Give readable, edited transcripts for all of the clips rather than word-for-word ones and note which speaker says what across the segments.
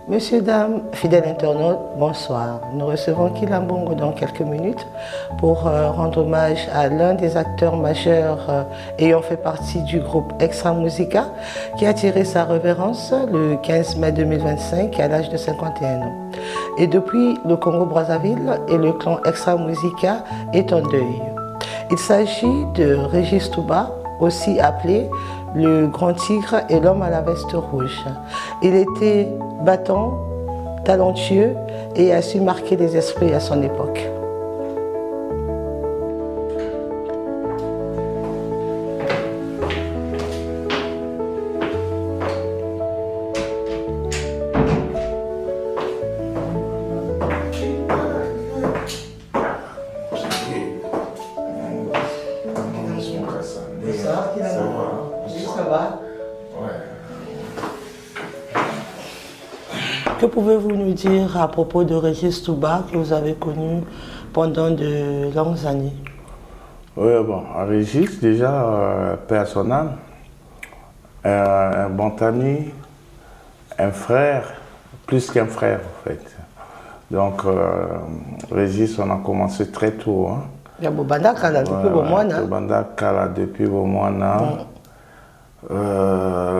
Speaker 1: Monsieur, dame, fidèles internautes, bonsoir. Nous recevons Kila Mbongo dans quelques minutes pour rendre hommage à l'un des acteurs majeurs ayant fait partie du groupe Extra Musica qui a tiré sa révérence le 15 mai 2025 à l'âge de 51 ans. Et depuis, le Congo-Brazzaville et le clan Extra Musica est en deuil. Il s'agit de Régis Touba, aussi appelé le Grand Tigre et l'homme à la veste rouge. Il était battant, talentueux et a su marquer les esprits à son époque. Que pouvez-vous nous dire à propos de Régis Touba que vous avez connu pendant de longues années?
Speaker 2: Oui, bon, Régis, déjà, paix à son âme, un bon ami, un frère, plus qu'un frère en fait. Donc, Régis, on a commencé très tôt. Hein.
Speaker 1: Il y a Bobanda Kala depuis Bomwana.
Speaker 2: Bobanda Kala depuis Bomwana.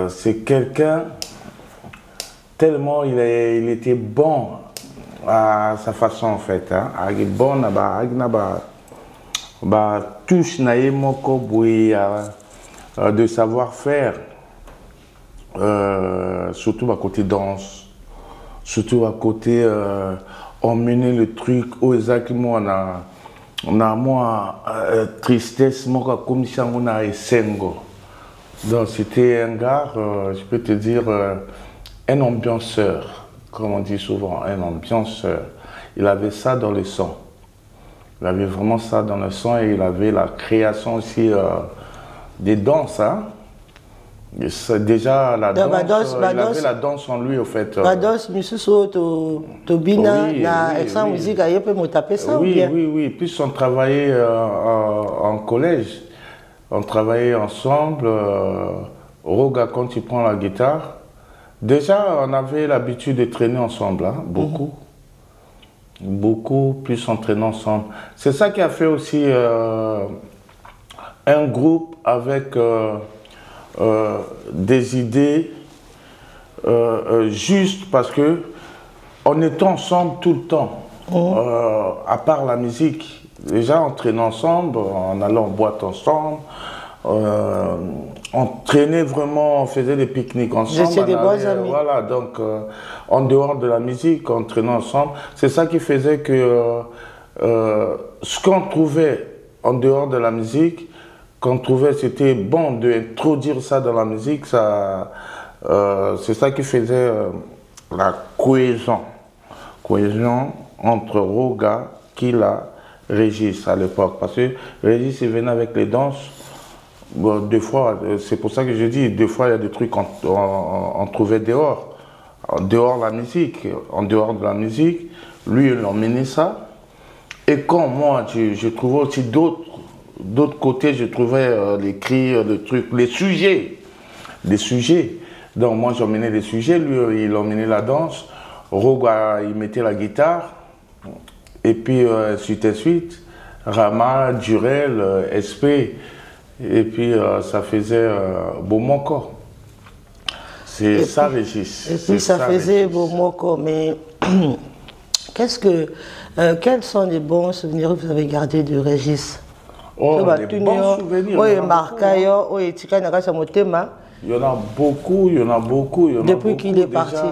Speaker 2: C'est quelqu'un, tellement il était bon à sa façon en fait. Hein. Il est bon, touche de savoir-faire, surtout à côté danse, surtout à côté emmener le truc aux exactement on a moins tristesse, moi comme si on a sengo. Donc c'était un gars, je peux te dire, un ambianceur, comme on dit souvent, un ambianceur. Il avait ça dans le sang. Il avait vraiment ça dans le sang et il avait la création aussi des danses. Hein. Déjà, la danse, il avait la danse en lui, au fait.
Speaker 1: La danse, Misuso, Tobina, la Extra Musica, il peut me taper ça ou bien?
Speaker 2: Oui. Puis on travaillait en collège. On travaillait ensemble. Roga, quand il prend la guitare, déjà, on avait l'habitude de traîner ensemble, hein, beaucoup. Beaucoup, plus on traînait ensemble. C'est ça qui a fait aussi un groupe avec des idées justes parce que on était ensemble tout le temps, à part la musique. Déjà, on traînait ensemble, on allait en boîte ensemble. On traînait vraiment, on faisait des pique-niques ensemble.
Speaker 1: J'étais des bons amis.
Speaker 2: Voilà, donc en dehors de la musique, on traînait ensemble. C'est ça qui faisait que ce qu'on trouvait en dehors de la musique, qu'on trouvait c'était bon d'introduire ça dans la musique, c'est ça qui faisait la cohésion. Cohésion entre Roga, Kila, Régis à l'époque. Parce que Régis, il venait avec les danses. Bon, des fois, c'est pour ça que je dis, des fois il y a des trucs qu'on trouvait dehors. En dehors de la musique. En dehors de la musique, lui il emmenait ça. Et quand moi, je trouvais aussi d'autres côtés, je trouvais les cris, les trucs, les sujets. Des sujets. Donc moi j'emmenais les sujets, lui il emmenait la danse. Roga, il mettait la guitare. Et puis, suite et suite, Rama, Durel, SP. Et puis, ça faisait Bomoko. C'est ça, Régis.
Speaker 1: Et puis, ça faisait Bomoko. Mais quels sont les bons souvenirs que vous avez gardés de Régis?
Speaker 2: Oh, les bons souvenirs.
Speaker 1: Oui, Marcayo, oui, Tika Samotema.
Speaker 2: Il y en a beaucoup, il y en a beaucoup.
Speaker 1: Depuis qu'il est parti.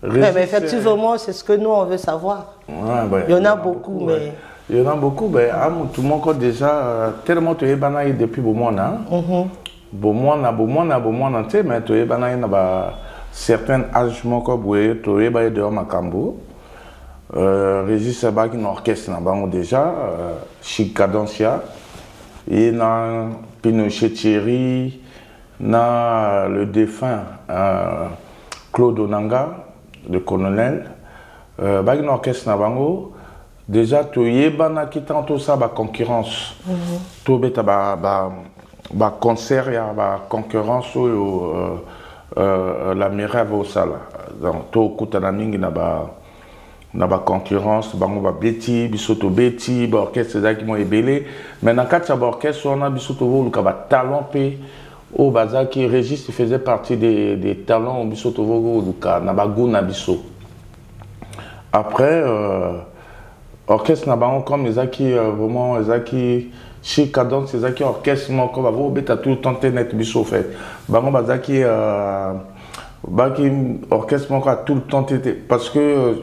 Speaker 1: Mais effectivement, c'est ce que nous, on veut savoir.
Speaker 2: Ouais,
Speaker 1: il y en a beaucoup, mais...
Speaker 2: Il y en a beaucoup, mais tout le monde déjà, tellement tu es banaï depuis Bomona. Bomona, mais tu es banaï dans certains âges, tu es banaï de Makambo. Régis Sabak, une orchestre déjà, Chic Cadencia, et na Pinochet Thierry, na le défunt Claude Onanga, le colonel, une orchestre Nabango. Déjà, tu es bana qui tente ça, la concurrence. Tu as concert, il y a concurrence la mairie au sala. Donc, tout Koutanamingi n'a pas concurrence, bango ba beti, bisoto beti, ba orchestre c'est qui m'ont ébélé. Mais dans quatre orchestre, on a bisoto le kaba talent pe au bazar qui Régis faisait partie des talents au bisoto le ka na ba goût na biso. Après orchestre na bango comme les qui vraiment les qui chez Cadence les qui orchestre mon comme va beta tout le temps net biso fait. Bango bazar qui orchestre mon a tout le temps été parce que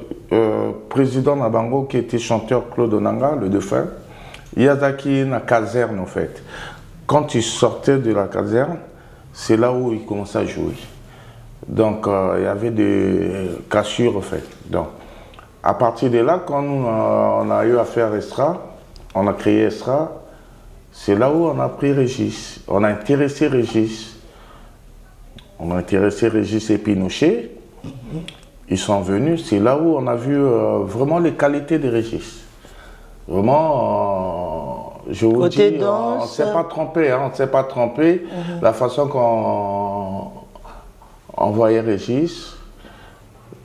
Speaker 2: président Nabango qui était chanteur Claude Onanga, le défunt, il y a une caserne en fait. Quand il sortait de la caserne, c'est là où il commençait à jouer. Donc il y avait des cassures en fait. Donc à partir de là, quand on a eu à faire Estra, on a créé Estra, c'est là où on a pris Régis. On a intéressé Régis. On a intéressé Régis et Pinochet. Ils sont venus, c'est là où on a vu vraiment les qualités de Régis. Vraiment, je vous dis, on ne s'est pas trompé, hein, on ne s'est pas trompé. La façon qu'on voyait Régis,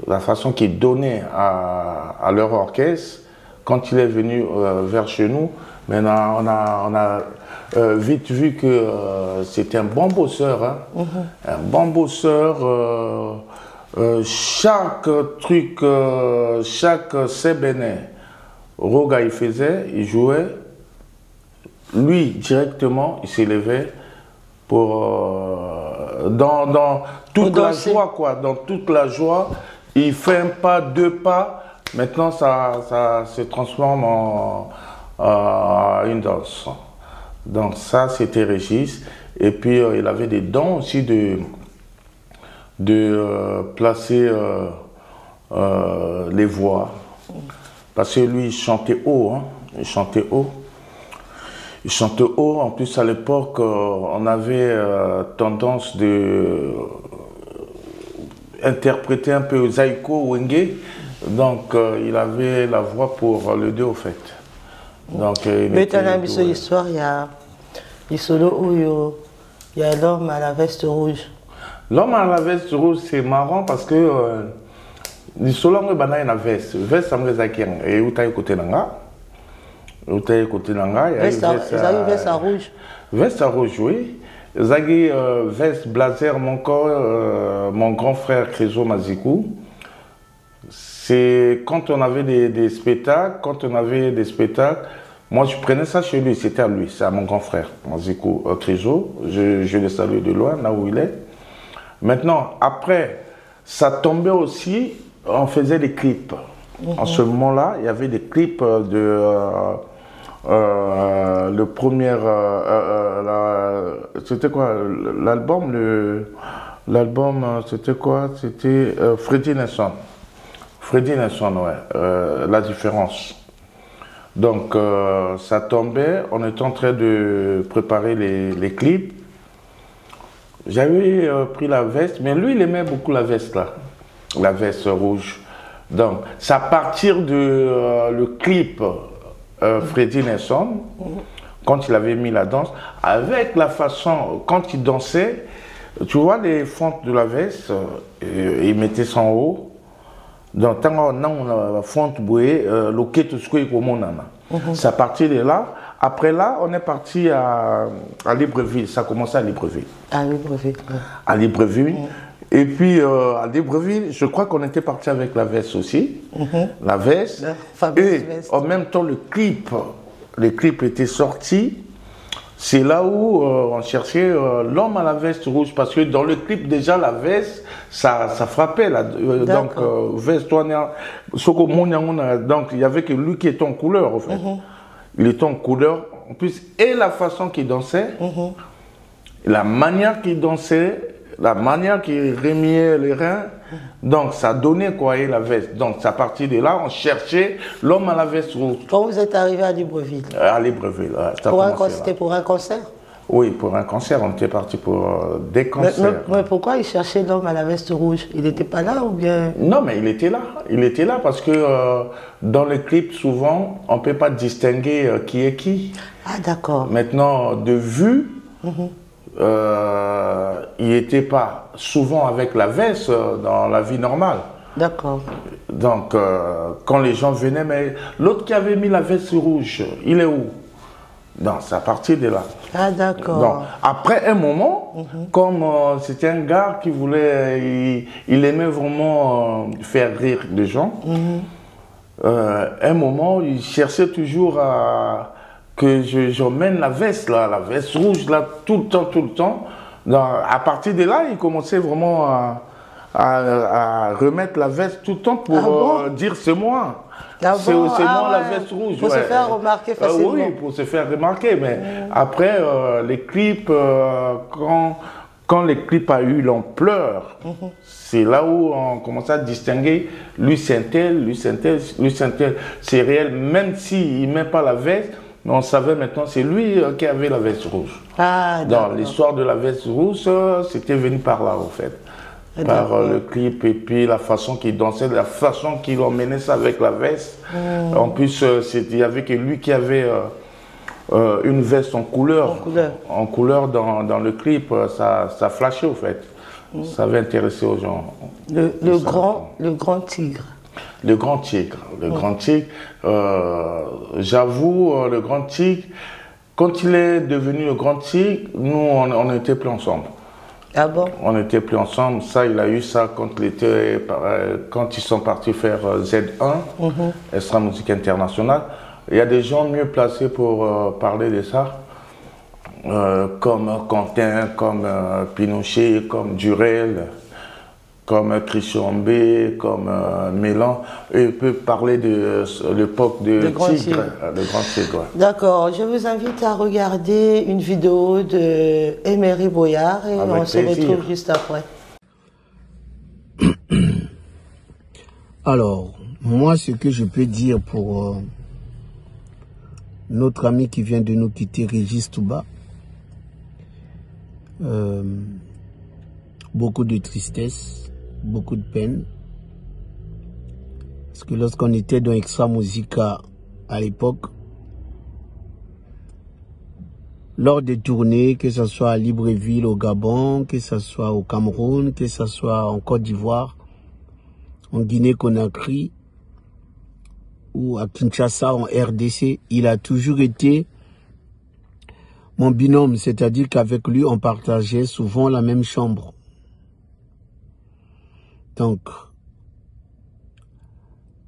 Speaker 2: la façon qu'il donnait à leur orchestre, quand il est venu vers chez nous, maintenant on a vite vu que c'était un bon bosseur, hein, un bon bosseur. Chaque truc, chaque sébéné, Roga il faisait, il jouait, lui directement il s'élevait pour dans toute la joie quoi, dans toute la joie, il fait un pas, deux pas, maintenant ça se transforme en une danse. Donc ça c'était Régis, et puis il avait des dons aussi de placer les voix. Parce que lui, il chantait haut. Hein. Il chantait haut. Il chantait haut. En plus, à l'époque, on avait tendance de interpréter un peu Zaiko Wenge. Donc, il avait la voix pour le deux, au fait. Donc,
Speaker 1: mais tu as une histoire, il y a des solos où il y a l'homme à la veste rouge.
Speaker 2: L'homme à la veste rouge, c'est marrant parce que les solos ont une veste. Veste, ça me fait et où tu as écouté Nanga. Où tu as écouté Nanga.
Speaker 1: Veste à rouge.
Speaker 2: Veste à rouge, oui. Zagi veste blazer, mon grand frère Crézo Mazikou. C'est quand on avait des spectacles, moi je prenais ça chez lui, c'était à lui, c'est à mon grand frère Mazikou Crézo. Je le salue de loin, là où il est. Maintenant, après, ça tombait aussi, on faisait des clips. En ce moment-là, il y avait des clips de... le premier... c'était quoi? L'album, c'était quoi? C'était Freddy Nelson. Freddy Nelson, ouais. La différence. Donc, ça tombait, on était en train de préparer les clips. J'avais pris la veste, mais lui, il aimait beaucoup la veste là, la veste rouge. Donc, c'est à partir de le clip Freddy Nelson, quand il avait mis la danse, avec la façon, quand il dansait, tu vois les fentes de la veste, il mettait ça en haut. Donc, tant qu'on a la fente bouée, le tout ce qu'il y a. C'est à partir de là. Après là, on est parti à Libreville. Ça a commencé à Libreville.
Speaker 1: À Libreville.
Speaker 2: À Libreville. Et puis à Libreville, je crois qu'on était parti avec la veste aussi. La veste. Et en même temps, le clip était sorti. C'est là où on cherchait l'homme à la veste rouge. Parce que dans le clip, déjà, la veste, ça frappait. Donc, veste, donc, il n'y avait que lui qui était en couleur, en fait. Il était en couleur, en plus, et la façon qu'il dansait, la manière qu'il dansait, la manière qu'il remuait les reins, donc ça donnait quoi, et la veste. Donc, à partir de là, on cherchait l'homme à la veste rouge.
Speaker 1: Quand vous êtes arrivé à Libreville?
Speaker 2: À Libreville,
Speaker 1: c'était pour un concert?
Speaker 2: Oui, pour un concert, on était parti pour des concerts.
Speaker 1: Mais pourquoi il cherchait l'homme à la veste rouge? Il n'était pas là ou bien?
Speaker 2: Non, mais il était là. Il était là parce que dans les clips, souvent, on ne peut pas distinguer qui est qui.
Speaker 1: Ah, d'accord.
Speaker 2: Maintenant, de vue, il n'était pas souvent avec la veste dans la vie normale.
Speaker 1: D'accord.
Speaker 2: Donc, quand les gens venaient, mais l'autre qui avait mis la veste rouge, il est où? Donc, c'est à partir de là.
Speaker 1: Ah, d'accord.
Speaker 2: Après un moment, comme c'était un gars qui voulait, il aimait vraiment faire rire les gens, un moment, il cherchait toujours à que j'emmène la veste, là, la veste rouge, là, tout le temps, tout le temps. Donc, à partir de là, il commençait vraiment à remettre la veste tout le temps pour dire c'est moi. C'est moi la veste rouge.
Speaker 1: Pour se faire remarquer facilement.
Speaker 2: Oui, pour se faire remarquer. Mais après, les clips, quand les clips ont eu l'ampleur, c'est là où on commençait à distinguer lui c'est un tel, lui c'est un tel, lui c'est un tel. C'est réel, même s'il ne met pas la veste, mais on savait maintenant c'est lui qui avait la veste rouge.
Speaker 1: Ah,
Speaker 2: dans l'histoire de la veste rouge, c'était venu par là en fait. Par le clip et puis la façon qu'il dansait, la façon qu'il emmenait ça avec la veste. En plus, il n'y avait que lui qui avait une veste en couleur. En couleur dans le clip, ça flashait au fait. Ça avait intéressé aux gens.
Speaker 1: Le grand tigre.
Speaker 2: Le grand tigre. Le grand tigre, j'avoue, le grand tigre, quand il est devenu le grand tigre, nous, on n'était plus ensemble.
Speaker 1: Ah bon?
Speaker 2: On n'était plus ensemble. Ça, il a eu ça quand ils sont partis faire Z1, Extra Musique Internationale. Il y a des gens mieux placés pour parler de ça, comme Quentin, comme Pinochet, comme Durel, comme Christian B, comme Mélan. Ils peuvent parler de l'époque de Tigre, le grand Tigre.
Speaker 1: D'accord, je vous invite à regarder une vidéo de Emery Boyard et on se retrouve juste après.
Speaker 3: Alors, moi, ce que je peux dire pour notre ami qui vient de nous quitter, Régis Touba, beaucoup de tristesse, beaucoup de peine. Parce que lorsqu'on était dans Extra Musica à l'époque, lors des tournées, que ce soit à Libreville au Gabon, que ce soit au Cameroun, que ce soit en Côte d'Ivoire, en Guinée-Conakry ou à Kinshasa en RDC, il a toujours été mon binôme, c'est-à-dire qu'avec lui, on partageait souvent la même chambre. Donc,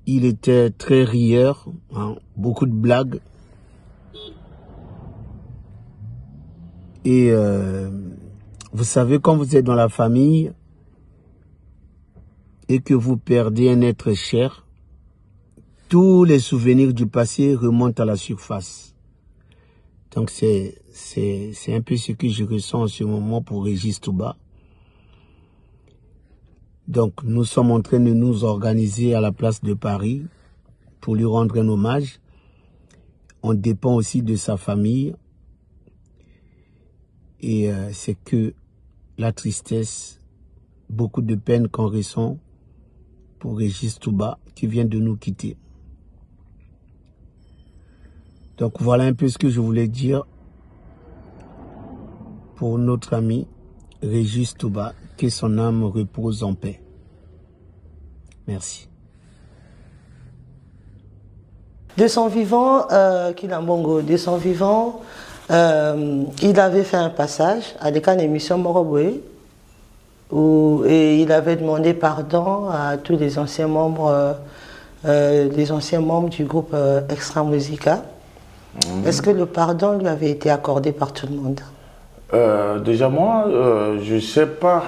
Speaker 3: il était très rieur, hein, beaucoup de blagues. Et vous savez, quand vous êtes dans la famille et que vous perdez un être cher, tous les souvenirs du passé remontent à la surface. Donc, c'est un peu ce que je ressens en ce moment pour Régis Touba. Donc, nous sommes en train de nous organiser à la place de Paris pour lui rendre un hommage. On dépend aussi de sa famille. Et c'est que la tristesse, beaucoup de peine qu'on ressent pour Régis Touba qui vient de nous quitter. Donc, voilà un peu ce que je voulais dire pour notre ami Régis Touba, que son âme repose en paix. Merci.
Speaker 1: De son vivant, Kilambongo, de son vivant, il avait fait un passage à l'école émission Moroboué et il avait demandé pardon à tous les anciens membres, du groupe Extra Musica. Est-ce que le pardon lui avait été accordé par tout le monde?
Speaker 2: Déjà moi, je sais pas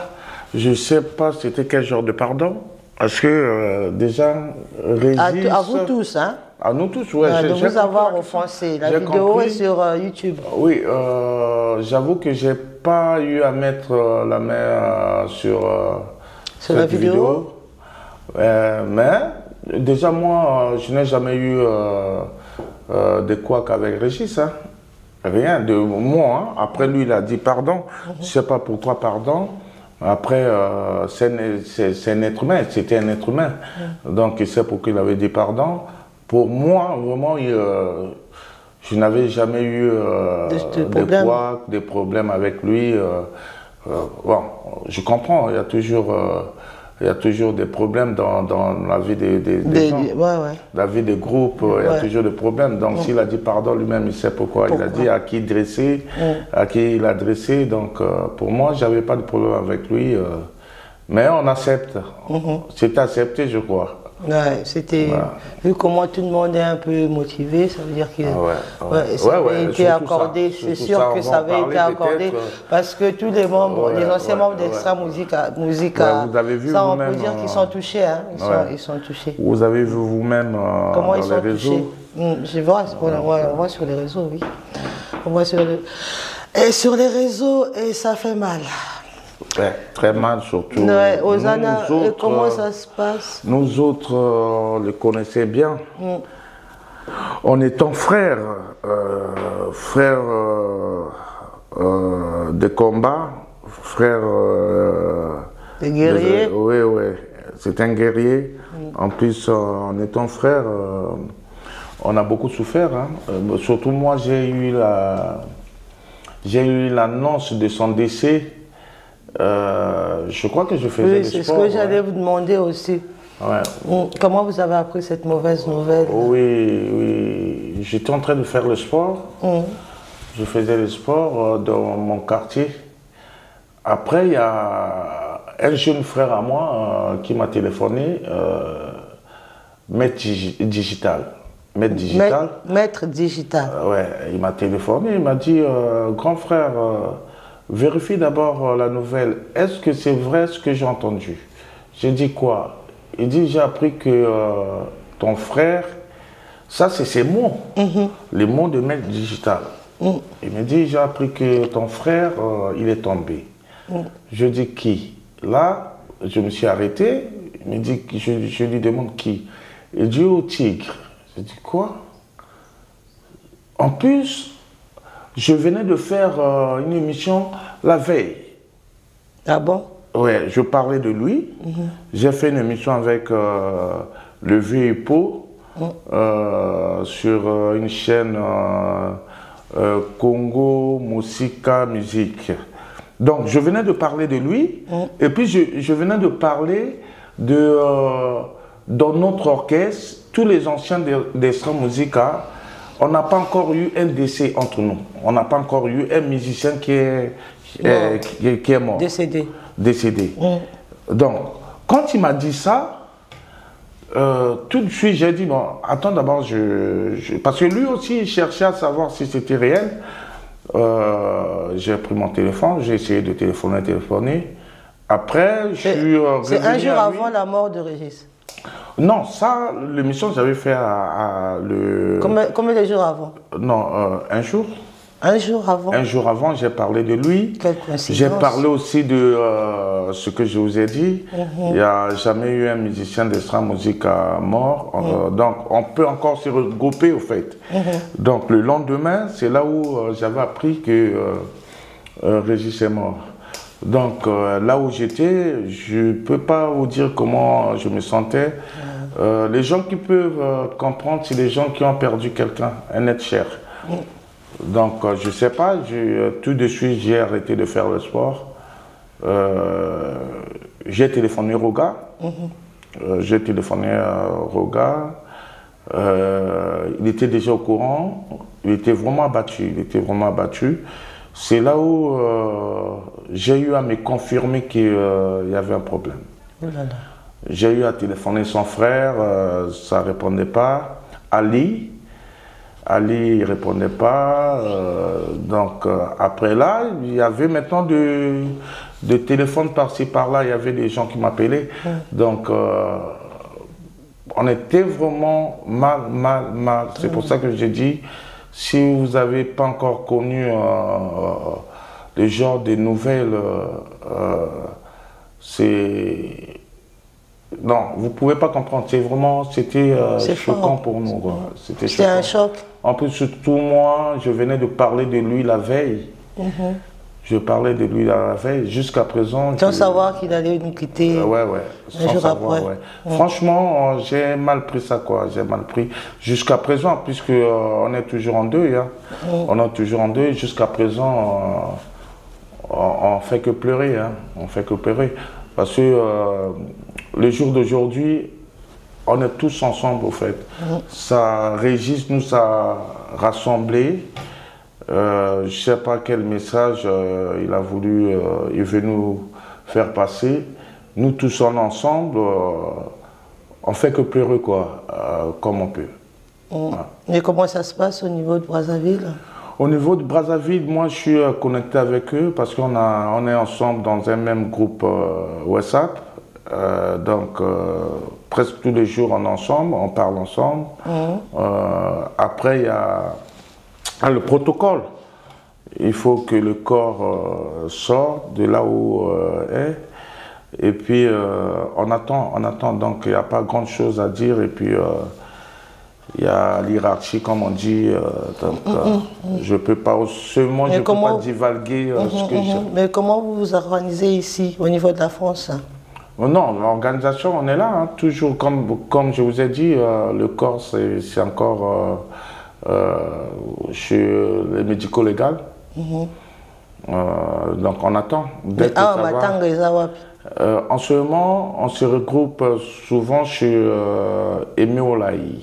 Speaker 2: c'était quel genre de pardon. Parce que déjà, Régis...
Speaker 1: À vous tous, hein?
Speaker 2: À nous tous, oui.
Speaker 1: De vous avoir offensé. La vidéo est sur YouTube.
Speaker 2: Oui, j'avoue que j'ai pas eu à mettre la main sur
Speaker 1: la vidéo.
Speaker 2: Mais déjà moi, je n'ai jamais eu de couac avec Régis, hein. Rien de moi. Hein. Après lui, il a dit pardon. Je ne sais pas pourquoi pardon. Après, c'est un être humain, c'était un être humain. Donc, il sait pourquoi il avait dit pardon. Pour moi, vraiment, je Je n'avais jamais eu des problèmes avec lui. Bon, je comprends, il y a toujours des problèmes dans la vie des gens. La vie des groupes, il y a toujours des problèmes. Donc s'il a dit pardon lui-même, il sait pourquoi. Il a dit à qui dresser, à qui il a dressé. Donc pour moi, je n'avais pas de problème avec lui. Mais on accepte. C'était accepté, je crois.
Speaker 1: Ouais, c'était... Voilà. Vu comment tout le monde est un peu motivé, ça veut dire que ça avait été accordé, c'est sûr que ça avait été accordé, parce que tous les membres, les anciens membres d'Extra Musica,
Speaker 2: vous avez vu
Speaker 1: ça on peut dire qu'ils sont touchés, hein, ils sont touchés.
Speaker 2: Vous avez vu vous-même
Speaker 1: comment
Speaker 2: dans
Speaker 1: ils sont
Speaker 2: les réseaux
Speaker 1: touchés. Je vois, on voit sur les réseaux, oui. On voit sur et sur les réseaux, et ça fait mal.
Speaker 2: Ouais, très mal surtout.
Speaker 1: Hosanna, comment ça se passe? Nous
Speaker 2: autres, on le connaissait bien. En étant frères, de combat, frères...
Speaker 1: des guerriers.
Speaker 2: Oui, c'est un guerrier. En plus, en étant frères, on a beaucoup souffert. Hein. Surtout moi, j'ai eu l'annonce de son décès. Je crois que je faisais le sport.
Speaker 1: C'est ce que j'allais vous demander aussi. Comment vous avez appris cette mauvaise nouvelle?
Speaker 2: Oui. J'étais en train de faire le sport. Je faisais le sport dans mon quartier. Après, il y a un jeune frère à moi qui m'a téléphoné, Maître Digital.
Speaker 1: Maître Digital.
Speaker 2: Ouais, il m'a téléphoné, il m'a dit, grand frère, vérifie d'abord la nouvelle. Est-ce que c'est vrai ce que j'ai entendu? J'ai dit quoi? Il dit, j'ai appris que ton frère, ça c'est ses mots, les mots de Maître Digital. Il me dit, j'ai appris que ton frère, il est tombé. Je dis qui? Là, je me suis arrêté, il me dit, je lui demande qui? Il dit au Tigre. Je dis quoi? En plus, je venais de faire une émission la veille.
Speaker 1: Ah bon?
Speaker 2: Oui, je parlais de lui. J'ai fait une émission avec le Vieux Hippo sur une chaîne Congo Musica Musique. Donc, je venais de parler de lui et puis je venais de parler dans notre orchestre, tous les anciens d'Extra Musica. On n'a pas encore eu un décès entre nous. On n'a pas encore eu un musicien qui est mort. Décédé. Donc, quand il m'a dit ça, tout de suite, j'ai dit, bon, attends d'abord, parce que lui aussi, il cherchait à savoir si c'était réel. J'ai pris mon téléphone, j'ai essayé de téléphoner. Après, je suis revenu.
Speaker 1: C'est un jour avant la mort de Régis?
Speaker 2: Non, ça, l'émission, j'avais fait le...
Speaker 1: Combien de jours avant?
Speaker 2: Non, un jour.
Speaker 1: Un jour avant? Un
Speaker 2: jour avant, j'ai parlé de lui.
Speaker 1: Quelle coïncidence.
Speaker 2: J'ai parlé aussi de ce que je vous ai dit. Il n'y a jamais eu un musicien d'Extra Musica mort. Donc, on peut encore se regrouper, au fait. Donc, le lendemain, c'est là où j'avais appris que Régis est mort. Donc, là où j'étais, je ne peux pas vous dire comment je me sentais. Les gens qui peuvent comprendre, c'est les gens qui ont perdu quelqu'un, un être cher. Donc, je ne sais pas, tout de suite, j'ai arrêté de faire le sport. J'ai téléphoné Roga. J'ai téléphoné Roga. Il était déjà au courant. Il était vraiment abattu. C'est là où j'ai eu à me confirmer qu'il y avait un problème. J'ai eu à téléphoner son frère, ça ne répondait pas. Ali, il ne répondait pas. Donc après là, il y avait maintenant de téléphones par-ci par-là, il y avait des gens qui m'appelaient. Donc on était vraiment mal. C'est pour ça que j'ai dit, si vous n'avez pas encore connu le genre de nouvelles, c'est... Non, vous ne pouvez pas comprendre. C'était choquant pour nous. C'était
Speaker 1: un choc.
Speaker 2: En plus, surtout moi, je venais de parler de lui la veille. Je parlais de lui la veille. Jusqu'à présent...
Speaker 1: Sans savoir qu'il allait nous quitter
Speaker 2: ouais. Sans
Speaker 1: jour
Speaker 2: savoir,
Speaker 1: après.
Speaker 2: ouais. Franchement, j'ai mal pris ça, quoi. J'ai mal pris. Jusqu'à présent, puisque on est toujours en deuil. Hein. On est toujours en deuil. Jusqu'à présent, on fait que pleurer. Hein. On fait que pleurer. Parce que le jour d'aujourd'hui, on est tous ensemble, au fait. Ça, Régis nous a rassemblés. Je ne sais pas quel message il a voulu, il veut nous faire passer. Nous tous ensemble, on fait que pleurer, quoi, comme on peut.
Speaker 1: Et comment ça se passe au niveau de Brazzaville?
Speaker 2: Au niveau de Brazzaville, moi je suis connecté avec eux parce qu'on est ensemble dans un même groupe WhatsApp. Donc presque tous les jours on est ensemble, on parle ensemble. Après il y a le protocole. Il faut que le corps sorte de là où est. Et puis on attend. Donc il n'y a pas grand chose à dire. Et puis il y a l'hierarchie, comme on dit. Je ne peux pas seulement, je peux pas divaguer ce que je...
Speaker 1: Mais comment vous vous organisez ici, au niveau de la France?
Speaker 2: Non, l'organisation, on est là. Hein, toujours, comme je vous ai dit, le corps, c'est encore chez les médico-légaux. Donc on attend. En ce moment, on se regroupe souvent chez Emeolaï.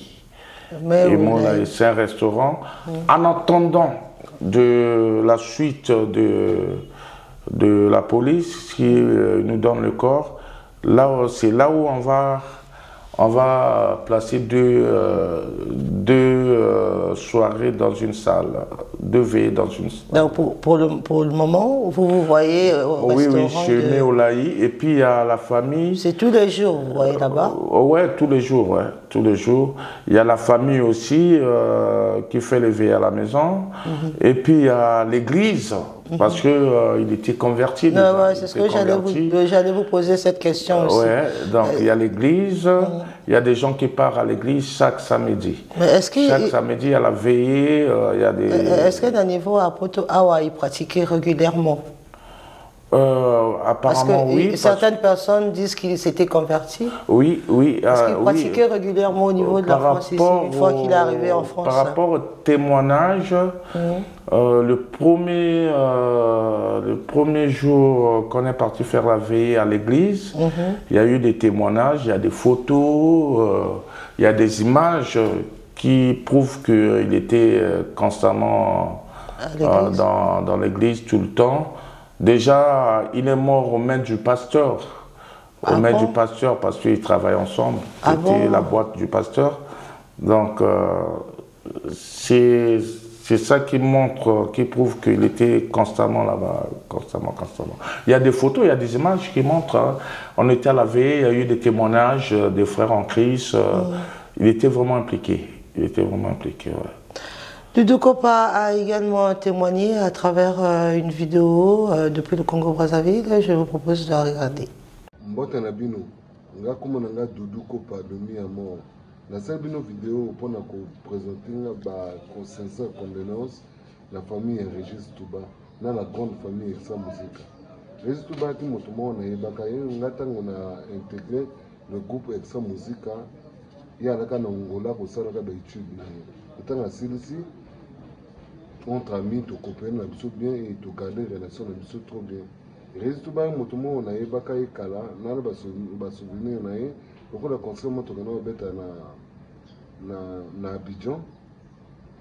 Speaker 2: C'est un restaurant. En attendant de la suite de la police qui nous donne le corps, c'est là où on va placer deux soirées dans une salle, 2 veillées dans une salle.
Speaker 1: Donc pour le moment, vous voyez au restaurant?
Speaker 2: Oui, chez Méolaï. Et puis il y a la famille.
Speaker 1: C'est tous les jours, vous voyez là-bas?
Speaker 2: Oui, tous les jours, ouais, tous les jours. Il y a la famille aussi qui fait les veillées à la maison. Et puis il y a l'église. Parce qu'il était converti.
Speaker 1: C'est ce que j'allais vous poser cette question aussi.
Speaker 2: Ouais, donc il y a l'église, il y a des gens qui partent à l'église chaque samedi. Chaque samedi, il y a la veillée, il y a des...
Speaker 1: Est-ce que dans le niveau à Poto Awa, il pratiquait régulièrement?
Speaker 2: Apparemment, oui.
Speaker 1: Certaines personnes disent qu'il s'était converti.
Speaker 2: Oui.
Speaker 1: Est-ce qu'il pratiquait régulièrement au niveau de la France ici, une fois qu'il est arrivé en France?
Speaker 2: Par rapport au témoignage, le premier jour qu'on est parti faire la veillée à l'église, il y a eu des témoignages, il y a des photos, il y a des images qui prouvent qu'il était constamment dans l'église tout le temps. Déjà, il est mort aux mains du pasteur. Du pasteur, parce qu'ils travaillent ensemble. C'était la boîte du pasteur. Donc, c'est ça qui montre, qui prouve qu'il était constamment là-bas. Constamment. Il y a des photos, il y a des images qui montrent. Hein. On était à la veille, il y a eu des témoignages des frères en Christ. Il était vraiment impliqué. Ouais.
Speaker 1: Doudou Kopa a également témoigné à travers une vidéo depuis le Congo-Brazzaville. Je vous propose de la regarder.
Speaker 4: Mbota na bino, nga kuma nga Doudou Kopa domi à mort. Na cette vidéo pour nous présenter ba sincère condoléances la famille Régis Touba, na la grande famille Extra Musica. Régis Touba qui motomo na yebaka ye ngata ngona intégré le groupe Extra Musica ya naka na ngola ko sala ka ba YouTube. Tanga silisi entre amis, tu copains, bien et tu gardes les relations trop bien. Régis Touba, motomo na yebaka ye kala, na ba souvenir na ye, beaucoup de conseils moto na beta na Abidjan.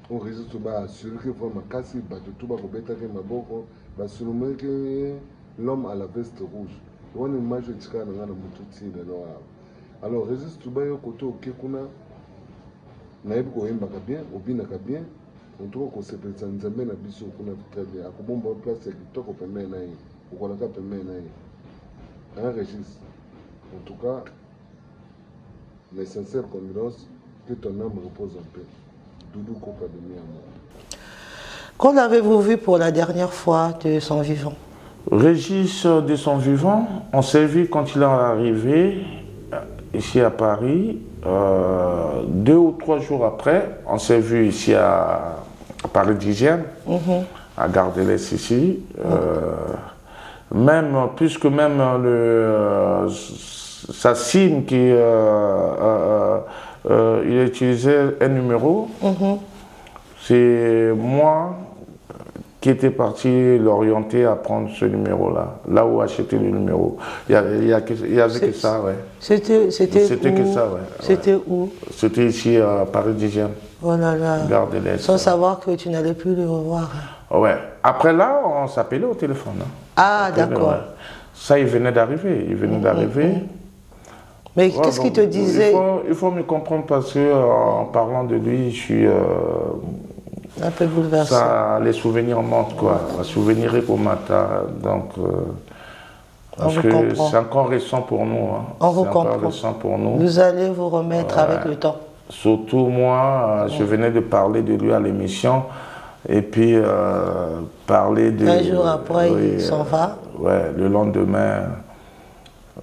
Speaker 4: On Régis Touba assuré que vraiment kasi bato Touba ko beta ke maboko, ba souvenir que l'homme à la veste rouge. On image tika na ngana mututi na no. Alors Régis Touba yo koto okekuna na yebiko yembaka bien, obinaka bien. On trouve qu'on se présente Nzambe na biso kuna très bien. Akobomba place kitoko pembeni na ye. Okolaka pembeni na ye. Un Régis. En tout cas, mes sincères condoléances, que ton âme repose en paix. Doudou Kopa de Miamo.
Speaker 1: Quand l'avez-vous vu pour la dernière fois de son vivant?
Speaker 2: Régis de son vivant, on s'est vu quand il est arrivé ici à Paris. 2 ou 3 jours après, on s'est vu ici à Paris 10e. à Gare-de-l'Est ici. Même, puisque même sa SIM qui il utilisait un numéro, c'est moi qui était parti l'orienter à prendre ce numéro-là, là où acheter le numéro. Il y avait que ça, ouais.
Speaker 1: C'était
Speaker 2: que ça, ouais.
Speaker 1: C'était où?
Speaker 2: C'était ici à Paris 10e.
Speaker 1: Oh là là.
Speaker 2: Gare de l'Est.
Speaker 1: Sans savoir que tu n'allais plus le revoir.
Speaker 2: Ouais. Après là, on s'appelait au téléphone. Hein.
Speaker 1: Ah, d'accord. Ouais.
Speaker 2: Ça, il venait d'arriver. Il venait d'arriver.
Speaker 1: Mais qu'est-ce qu'il te disait?
Speaker 2: Il faut me comprendre parce que en parlant de lui, je suis
Speaker 1: un peu bouleversé.
Speaker 2: Les souvenirs montent, quoi. Les souvenirs pour Mata. Donc, parce que c'est encore récent pour nous. Hein.
Speaker 1: On vous comprend.
Speaker 2: Récent pour nous.
Speaker 1: Vous allez vous remettre avec le temps.
Speaker 2: Surtout moi, je venais de parler de lui à l'émission. Et puis, parler de...
Speaker 1: Un jour après, il s'en va.
Speaker 2: Ouais, le lendemain.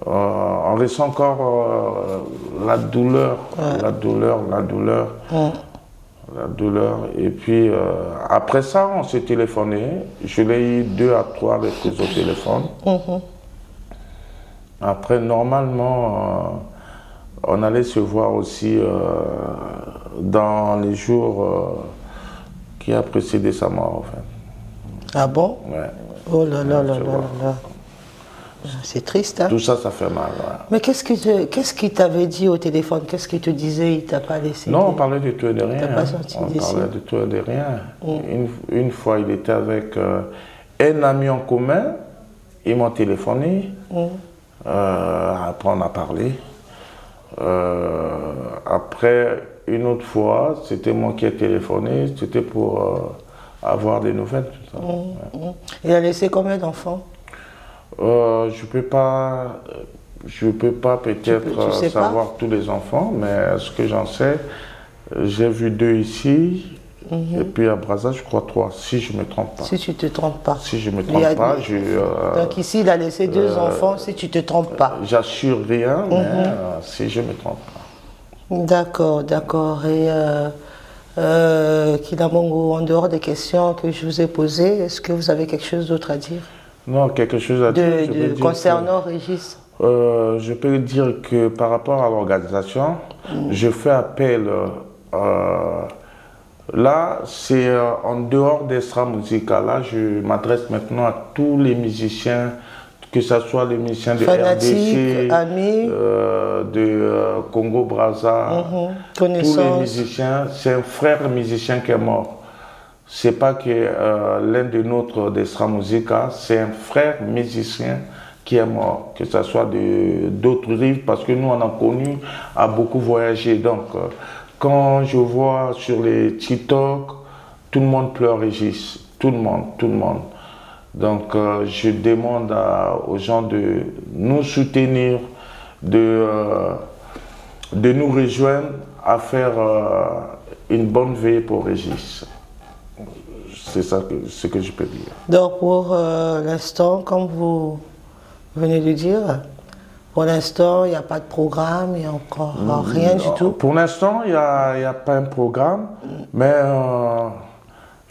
Speaker 2: On ressent encore la douleur, la douleur. Et puis, après ça, on s'est téléphoné. Je l'ai eu 2 à 3 reprises au téléphone. Après, normalement, on allait se voir aussi dans les jours qui a précédé sa mort, en fait.
Speaker 1: Ah bon?
Speaker 2: Ouais.
Speaker 1: Oh là là là là là. C'est triste, hein?
Speaker 2: Tout ça, ça fait mal. Ouais.
Speaker 1: Mais qu'est-ce qu'il t'avait dit au téléphone? Qu'est-ce qu'il te disait? Il t'a pas laissé?
Speaker 2: Non, on parlait de tout et de rien.
Speaker 1: T'as pas sorti
Speaker 2: on
Speaker 1: d'ici?
Speaker 2: parlait de tout et de rien. Une fois, il était avec un ami en commun. Ils m'ont téléphoné. Après, on a parlé. Après, une autre fois, c'était moi qui ai téléphoné. C'était pour avoir des nouvelles. Tout ça.
Speaker 1: Il a laissé combien d'enfants?
Speaker 2: Je peux pas peut-être savoir tous les enfants, mais ce que j'en sais, j'ai vu 2 ici, et puis à Brazza, je crois 3, si je ne me trompe pas.
Speaker 1: Si tu ne te trompes pas.
Speaker 2: Si je ne me trompe pas,
Speaker 1: donc ici, il a laissé 2 enfants, si tu ne te trompes pas.
Speaker 2: J'assure rien, mais si je ne me trompe pas.
Speaker 1: D'accord, d'accord. Et Kilamongo, en dehors des questions que je vous ai posées, est-ce que vous avez quelque chose d'autre à dire?
Speaker 2: Non, quelque chose à dire.
Speaker 1: Concernant Régis?
Speaker 2: Je peux dire que par rapport à l'organisation, je fais appel. Là, c'est en dehors d'Extra Musica. Là, je m'adresse maintenant à tous les musiciens, que ce soit les musiciens de RDC,
Speaker 1: amis,
Speaker 2: de Congo-Brazza, tous les musiciens. C'est un frère musicien qui est mort. C'est pas que l'un de notre d'Extra Musica, c'est un frère musicien qui est mort, que ce soit d'autres rives, parce que nous on a connu, a beaucoup voyagé. Donc quand je vois sur les TikTok, tout le monde pleure Régis, tout le monde. Donc je demande aux gens de nous soutenir, de nous rejoindre à faire une bonne veille pour Régis. C'est ça ce que je peux dire.
Speaker 1: Donc pour l'instant, comme vous venez de dire, pour l'instant, il n'y a pas de programme, il n'y a encore rien du tout.
Speaker 2: Pour l'instant, il n'y a pas un programme, mais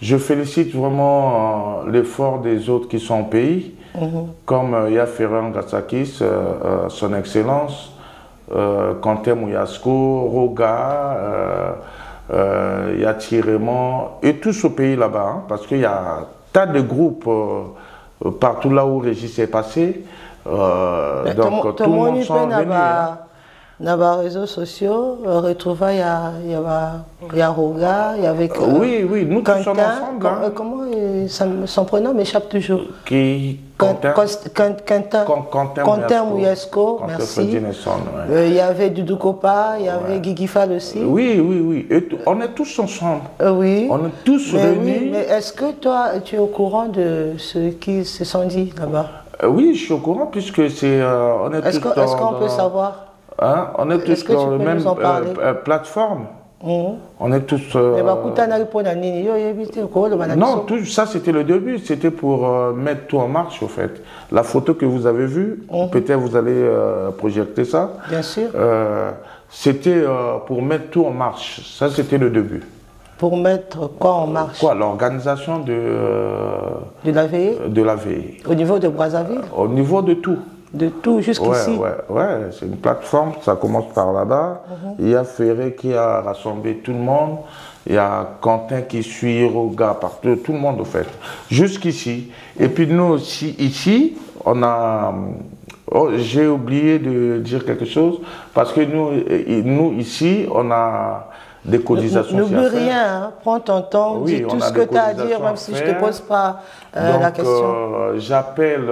Speaker 2: je félicite vraiment l'effort des autres qui sont au pays, comme Ferran Gatsakis, son excellence, Quentin Mouyasko, Roga, il y a Thierry-Raymond et tous au pays là-bas, hein, parce qu'il y a tas de groupes partout là où Régis est passé. Donc tout le monde s'en est venu.
Speaker 1: Dans les réseaux sociaux, retrouva il y a Roga, il y avait
Speaker 2: oui, nous tous sommes ensemble. Hein.
Speaker 1: Comment son prénom m'échappe toujours. Quentin Mouyasko, merci. Il y avait Doudou Kopa, il y avait Guigui Fall aussi.
Speaker 2: Oui. Et on est tous ensemble.
Speaker 1: Oui.
Speaker 2: On est tous réunis.
Speaker 1: Oui, mais est-ce que toi, tu es au courant de ce qui se sont dit là-bas?
Speaker 2: Oui, je suis au courant puisque c'est.
Speaker 1: Est-ce qu'on peut savoir?
Speaker 2: Hein? On est tous dans la même plateforme. On est tous. Non, tout ça c'était le début. C'était pour mettre tout en marche, au fait. La photo que vous avez vue, peut-être vous allez projeter ça.
Speaker 1: Bien sûr.
Speaker 2: C'était pour mettre tout en marche. Ça, c'était le début.
Speaker 1: Pour mettre quoi en marche?
Speaker 2: Quoi? L'organisation de
Speaker 1: la veillée?
Speaker 2: De la veillée.
Speaker 1: Au niveau de Brazzaville?
Speaker 2: Au niveau de tout.
Speaker 1: De tout jusqu'ici?
Speaker 2: Ouais, c'est une plateforme, ça commence par là-bas. Il y a Ferré qui a rassemblé tout le monde. Il y a Quentin qui suit Roga, partout, tout le monde au fait. Jusqu'ici. Et puis nous aussi, ici, on a... Oh, j'ai oublié de dire quelque chose, parce que nous ici, on a des cotisations.
Speaker 1: N'oublie rien, hein. Prends ton temps, dis tout ce que tu as à dire, même si je ne te pose pas la question.
Speaker 2: J'appelle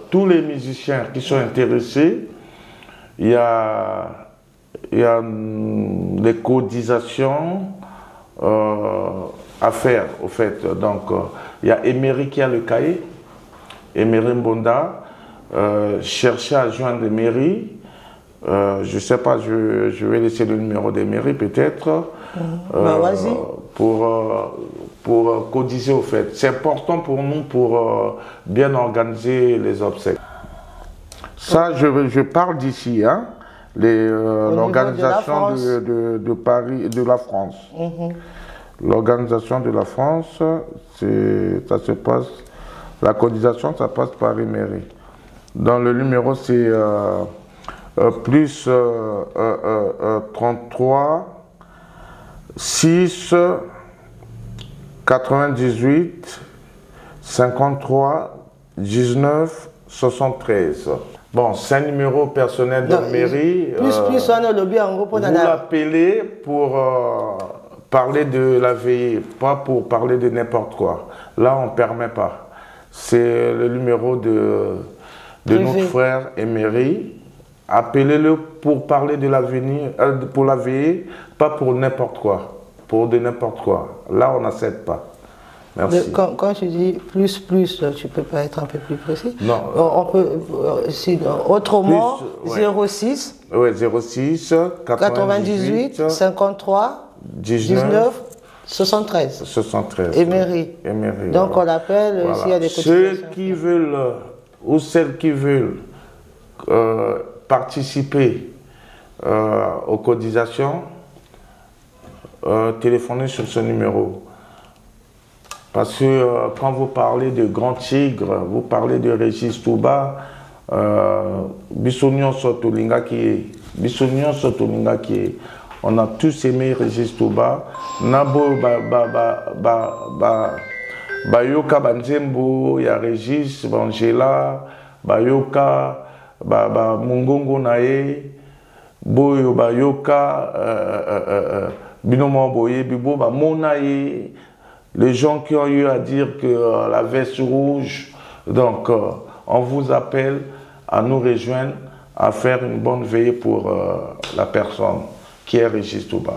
Speaker 2: tous les musiciens qui sont intéressés. Il y a des cotisations à faire, au fait. Donc, il y a Emery qui a le cahier, Emery Mbonda. Chercher à joindre Emery. Je ne sais pas, je vais laisser le numéro d'Emery peut-être.
Speaker 1: Vas-y.
Speaker 2: Pour cotiser au fait. C'est important pour nous pour bien organiser les obsèques. Ça, je parle d'ici, hein, l'organisation de Paris, de la France. L'organisation de la France, ça se passe, la cotisation, ça passe par Emery. Dans le numéro, c'est plus 33 6 98 53 19 73. Bon, c'est un numéro personnel de mairie.
Speaker 1: Plus on a le bien en gros pour
Speaker 2: vous l'appelez pour parler de la veillée, pas pour parler de n'importe quoi. Là, on ne permet pas. C'est le numéro de notre frère Emery. Appelez-le pour parler de l'avenir, pour la veillée, pas pour n'importe quoi. Pour de n'importe quoi. Là, on n'accepte pas. Merci.
Speaker 1: Quand tu dis plus, tu peux pas être un peu plus précis?
Speaker 2: Non.
Speaker 1: On peut, autrement, plus, 06.
Speaker 2: Oui, 06 98
Speaker 1: 53 19 73.
Speaker 2: 73.
Speaker 1: Emery. Donc voilà. On l'appelle s'il y a des cotisations.
Speaker 2: Ceux qui veulent ou celles qui veulent participer aux cotisations, téléphonez sur ce numéro. Parce que quand vous parlez de Grand Tigre, vous parlez de Régis Touba, Bissonion Sotolinga qui est, on a tous aimé Régis Touba. Nabo Bayoka Banzembo, il y a Régis, Bangela, Bayoka, Mungongo Nae, Boyo Bayoka, Binomo Boye, Bibo, Monae, les gens qui ont eu à dire que la veste rouge. Donc, on vous appelle à nous rejoindre, à faire une bonne veillée pour la personne qui est Régis Touba.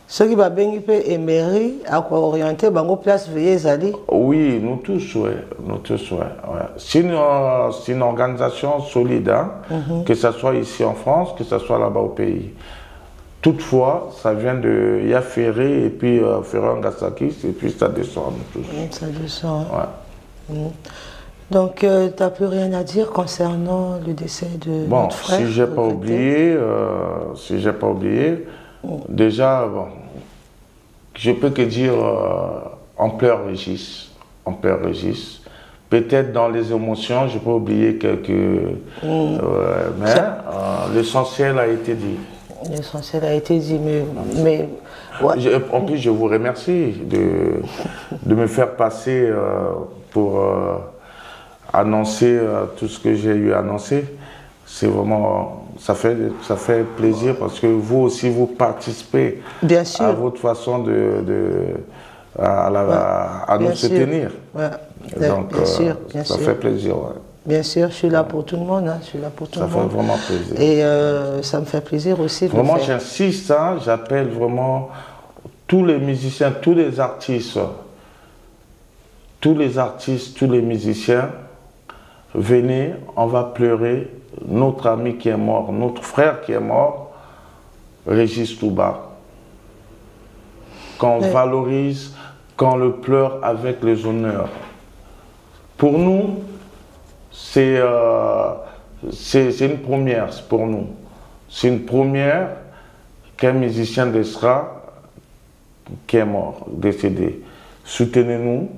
Speaker 1: Ceux qui vont bien Emery, à quoi orienter, bango place veiller Zali?
Speaker 2: Oui, nous tous, oui. Nous tous, ouais. C'est une organisation solide, hein, que ce soit ici en France, que ce soit là-bas au pays. Toutefois, ça vient de Ferré et puis Ferré-Ngasaki, et puis ça descend, nous tous.
Speaker 1: Ça descend.
Speaker 2: Ouais.
Speaker 1: Donc, tu n'as plus rien à dire concernant le décès de notre frère?
Speaker 2: Si j'ai pas oublié, déjà, bon, je peux que dire, on pleure Régis, Peut-être dans les émotions, je peux oublier quelques... mais l'essentiel a été dit.
Speaker 1: L'essentiel a été dit, mais ouais.
Speaker 2: En plus, je vous remercie de me faire passer pour annoncer tout ce que j'ai eu à annoncer. C'est vraiment, ça fait plaisir parce que vous aussi, vous participez
Speaker 1: bien sûr.
Speaker 2: À votre façon à nous soutenir.
Speaker 1: Ouais.
Speaker 2: Donc, bien sûr. Fait plaisir. Ouais.
Speaker 1: Bien sûr, je suis là pour tout le monde. Hein. Je suis là pour tout le monde.
Speaker 2: Ça fait vraiment plaisir.
Speaker 1: Et ça me fait plaisir aussi.
Speaker 2: Vraiment, j'insiste, hein, j'appelle vraiment tous les musiciens, tous les artistes, tous les musiciens, venez, on va pleurer notre ami qui est mort, notre frère qui est mort, Régis Touba. Qu'on valorise, qu'on le pleure avec les honneurs. Pour nous, c'est une première pour nous. C'est une première qu'un musicien d'Esra qui est mort, décédé. Soutenez-nous,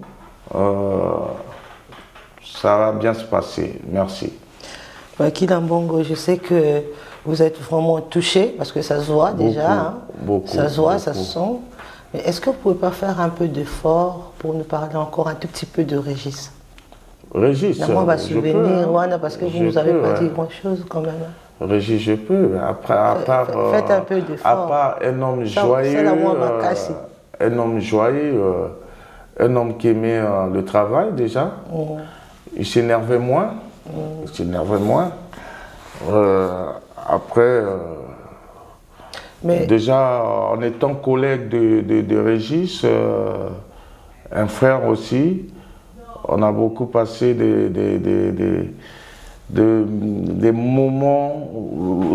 Speaker 2: ça va bien se passer. Merci.
Speaker 1: Kila Mbongo, je sais que vous êtes vraiment touché, parce que ça se voit déjà, hein.
Speaker 2: Beaucoup,
Speaker 1: ça se voit,
Speaker 2: beaucoup.
Speaker 1: ça se sent. Mais est-ce que vous ne pouvez pas faire un peu d'effort pour nous parler encore un tout petit peu de Régis?
Speaker 2: Régis,
Speaker 1: Moi, on va souvenir,
Speaker 2: hein.
Speaker 1: parce que vous ne nous avez pas dit grand-chose quand même.
Speaker 2: Régis, je peux. Après,
Speaker 1: faites un peu d'effort.
Speaker 2: À part un homme joyeux, un homme joyeux, un homme qui aimait le travail déjà. Il s'énervait moins. Il s'énervait moins. Après, déjà, en étant collègue de Régis, un frère aussi, on a beaucoup passé des moments,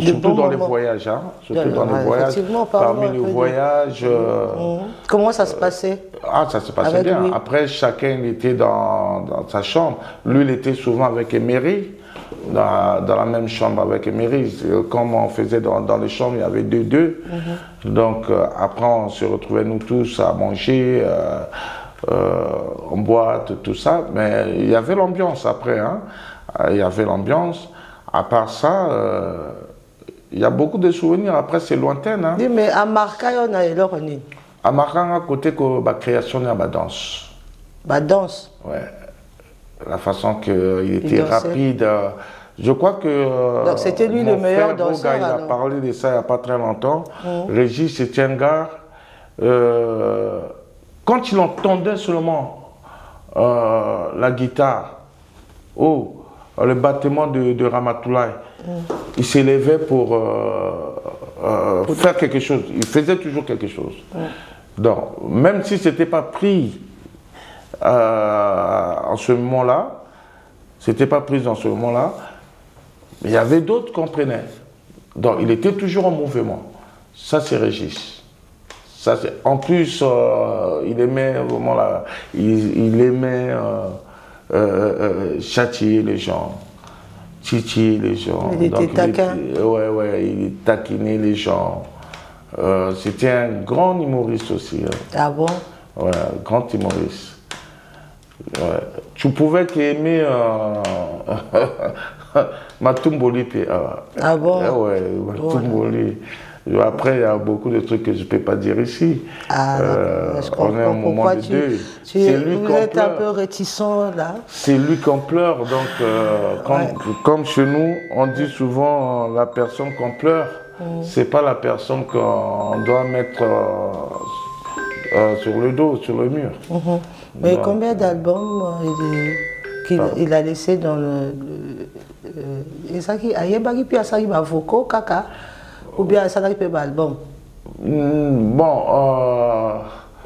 Speaker 2: surtout dans les voyages. Hein, surtout dans les voyages. Parmi les voyages.
Speaker 1: Comment ça se passait?
Speaker 2: Ah, ça se passait bien. Lui. Après, chacun était dans sa chambre. Lui, il était souvent avec Emery, dans la même chambre avec Emery. Comme on faisait dans les chambres, il y avait deux. Donc, après, on se retrouvait nous tous à manger. En boîte, tout ça, mais il y avait l'ambiance après, hein. Il y avait l'ambiance. À part ça, il y a beaucoup de souvenirs. Après, c'est lointain. Hein.
Speaker 1: Oui, mais à Marca, on a eu
Speaker 2: à Marca, à côté de la création de la danse.
Speaker 1: La danse?
Speaker 2: Ouais. La façon qu'il était rapide. Je crois que.
Speaker 1: Donc, c'était lui le meilleur danseur.
Speaker 2: Il a parlé de ça il n'y a pas très longtemps. Régis, c'était un gars. Quand il entendait seulement la guitare, le battement de Ramatoulaye, il s'élevait pour faire quelque chose. Il faisait toujours quelque chose. Donc, même si ce n'était pas pris en ce moment-là, mais il y avait d'autres qui comprenaient. Donc, il était toujours en mouvement. Ça, c'est Régis. Ça, en plus, il aimait vraiment il aimait châtier les gens, titiller les gens.
Speaker 1: Il était taquin.
Speaker 2: Il taquinait les gens. C'était un grand humoriste aussi. Hein.
Speaker 1: Ah bon?
Speaker 2: Ouais, grand humoriste. Ouais. Tu pouvais qu'aimer Matumboli.
Speaker 1: Ah bon?
Speaker 2: Ouais, Matumboli. Après, il y a beaucoup de trucs que je ne peux pas dire ici.
Speaker 1: Je comprends.
Speaker 2: On est au moment de deux.
Speaker 1: Vous êtes un peu réticent là.
Speaker 2: C'est lui qu'on pleure. Donc, comme chez nous, on dit souvent la personne qu'on pleure, c'est pas la personne qu'on doit mettre sur le dos, sur le mur.
Speaker 1: Mais donc, combien d'albums il a laissé dans le. Vocaux, Kaka? Ou bien ça n'a pas d'album?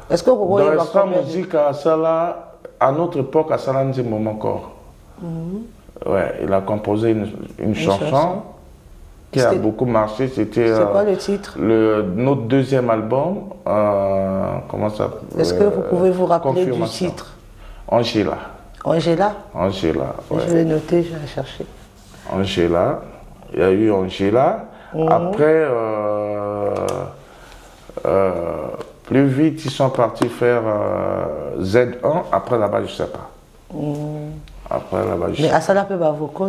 Speaker 1: Est-ce que vous voyez
Speaker 2: dans la musique à notre époque, à Salanzi Moment encore. Ouais, il a composé une chanson qui a beaucoup marché. C'était
Speaker 1: quoi le titre?
Speaker 2: Notre deuxième album. Comment ça?
Speaker 1: Est-ce que vous pouvez vous rappeler du titre?
Speaker 2: Angela.
Speaker 1: Angela?
Speaker 2: Angela, ouais.
Speaker 1: Je vais noter, je vais chercher.
Speaker 2: Angela. Il y a eu Angela. Après, plus vite, ils sont partis faire Z1. Après, là-bas, je ne sais pas. Après, là-bas, je sais pas.
Speaker 1: Mais à ça, là, peut beaucoup,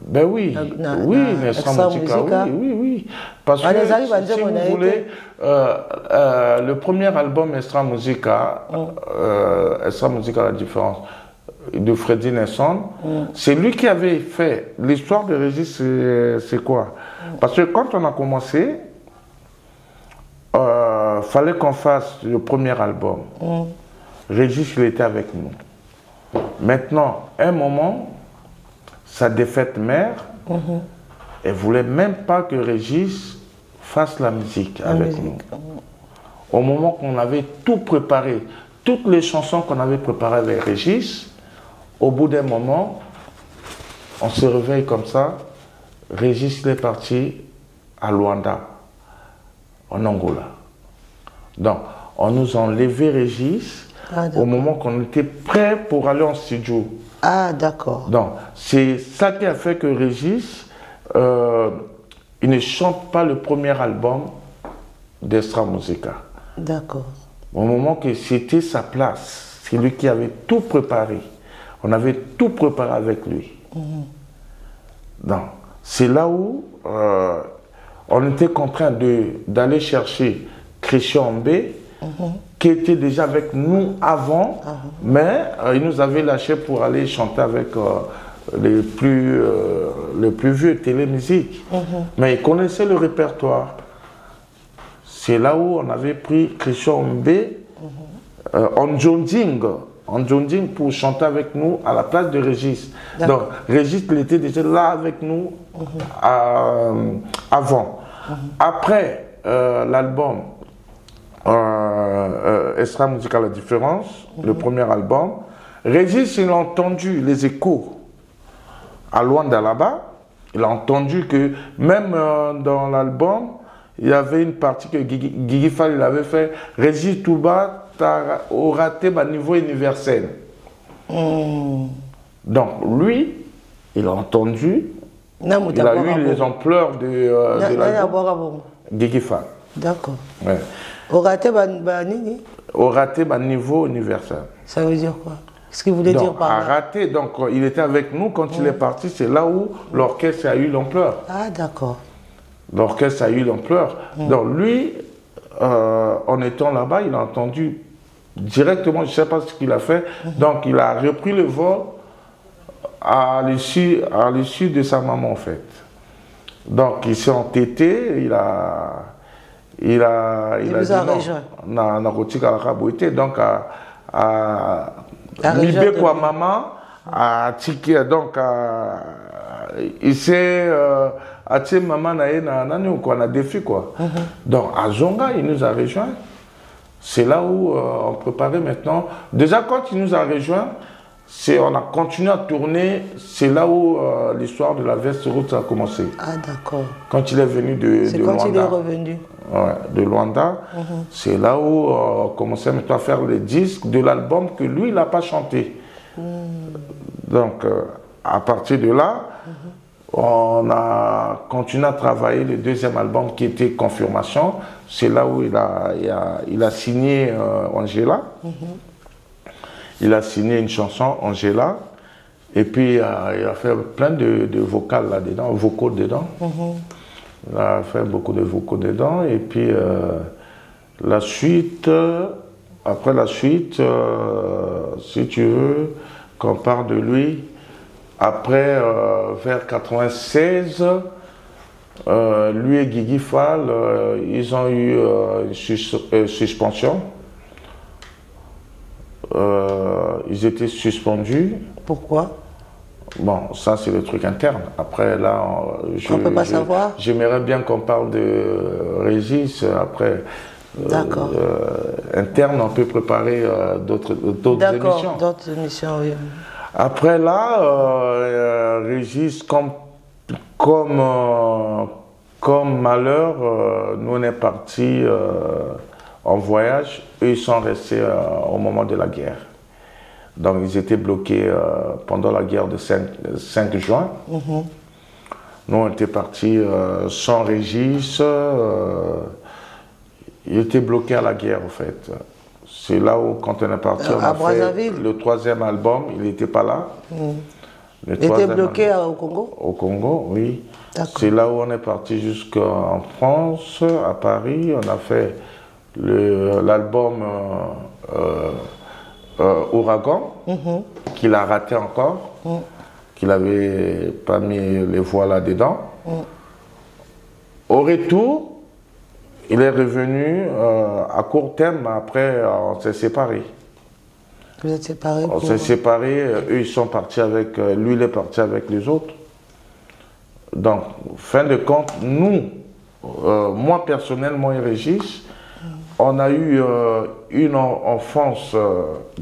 Speaker 2: ben oui, oui. Parce que, si vous voulez, le premier album Extra Musica, Extra Musica, la différence, de Freddy Nelson, c'est lui qui avait fait l'histoire de Régis. C'est quoi? Parce que quand on a commencé, fallait qu'on fasse le premier album. Régis, il était avec nous. Maintenant, à un moment, sa défaite mère, elle ne voulait même pas que Régis fasse la musique avec nous. Au moment qu'on avait tout préparé, toutes les chansons qu'on avait préparées avec Régis, au bout d'un moment, on se réveille comme ça. Régis est parti à Luanda, en Angola. Donc, on nous a enlevé Régis au moment qu'on était prêt pour aller en studio.
Speaker 1: Ah, d'accord.
Speaker 2: Donc, c'est ça qui a fait que Régis, il ne chante pas le premier album d'Extra Musica.
Speaker 1: D'accord.
Speaker 2: Au moment que c'était sa place, c'est lui qui avait tout préparé. On avait tout préparé avec lui. Donc, c'est là où on était contraint d'aller chercher Christian Mbé, qui était déjà avec nous avant, mais il nous avait lâché pour aller chanter avec les plus vieux, télémusique. Mais il connaissait le répertoire. C'est là où on avait pris Christian Mbé en Jonjing pour chanter avec nous à la place de Régis. Donc Régis, il était déjà là avec nous avant. Après l'album Extra Musical La Différence, le premier album, Régis, il a entendu les échos à Luanda là-bas. Il a entendu que même dans l'album, il y avait une partie que Guigui Fall il avait fait. Régis Touba aura raté à niveau universel. Donc lui, il a entendu. Il a eu les ampleurs de l'album. Guigui Fall.
Speaker 1: D'accord.
Speaker 2: Ouais.
Speaker 1: Au raté
Speaker 2: à niveau universel.
Speaker 1: Ça veut dire quoi? Ce qu'il voulait dire par là?
Speaker 2: Raté, donc il était avec nous quand il est parti, c'est là où l'orchestre a eu l'ampleur.
Speaker 1: Ah d'accord.
Speaker 2: L'orchestre a eu l'ampleur. Donc lui, en étant là-bas, il a entendu directement, je ne sais pas ce qu'il a fait, donc il a repris le vol à l'issue de sa maman en fait. Donc il s'est entêté, il a dit non, donc à libérer quoi maman, à ticket, donc il s'est attiré maman na défi quoi. Donc à Zonga, il nous a rejoint. C'est là où on préparait maintenant. Déjà quand il nous a rejoint, on a continué à tourner. C'est là où l'histoire de la veste rouge a commencé.
Speaker 1: Ah d'accord.
Speaker 2: Quand il est venu de Luanda.
Speaker 1: C'est quand il est revenu.
Speaker 2: Ouais, de Luanda. C'est là où on commençait maintenant à faire les disques de l'album que lui, il n'a pas chanté. Donc à partir de là, on a continué à travailler le deuxième album qui était Confirmation. C'est là où il a signé Angela. Il a signé une chanson, Angela. Et puis il a fait plein de vocaux là-dedans, vocaux dedans. Il a fait beaucoup de vocaux dedans. Et puis la suite, après la suite, si tu veux, qu'on parle de lui, après, vers 96, lui et Guigui Fall, ils ont eu une suspension. Ils étaient suspendus.
Speaker 1: Pourquoi?
Speaker 2: Bon, ça c'est le truc interne. Après là,
Speaker 1: on ne peut pas savoir.
Speaker 2: J'aimerais bien qu'on parle de Régis. Après, interne, on peut préparer d'autres émissions.
Speaker 1: D'accord, d'autres émissions, oui.
Speaker 2: Après là, Régis, comme malheur, nous on est partis en voyage. Eux, ils sont restés au moment de la guerre. Donc ils étaient bloqués pendant la guerre de 5 juin. Nous on était partis sans Régis. Ils étaient bloqués à la guerre en fait. C'est là où, quand on est parti, on a fait le troisième album, il n'était pas là.
Speaker 1: Il était bloqué au Congo?
Speaker 2: Au Congo, oui. C'est là où on est parti jusqu'en France, à Paris. On a fait l'album Ouragan, qu'il a raté encore, qu'il n'avait pas mis les voix là-dedans. Au retour, il est revenu à court terme, après on s'est séparés.
Speaker 1: Vous êtes séparés?
Speaker 2: On s'est séparés, eux ils sont partis avec, lui il est parti avec les autres. Donc, fin de compte, nous, moi personnellement et Régis, on a eu une enfance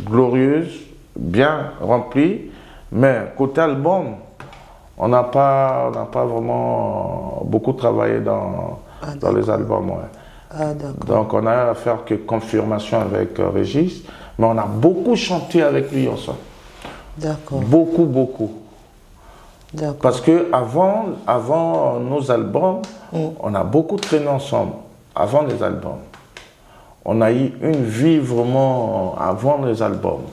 Speaker 2: glorieuse, bien remplie, mais côté album, on n'a pas vraiment beaucoup travaillé dans les albums. Ouais. Donc on a à faire que Confirmation avec Régis, mais on a beaucoup chanté avec lui ensemble.
Speaker 1: D'accord.
Speaker 2: Beaucoup. Parce que avant nos albums, on a beaucoup traîné ensemble, avant les albums. on a eu une vie vraiment avant les albums.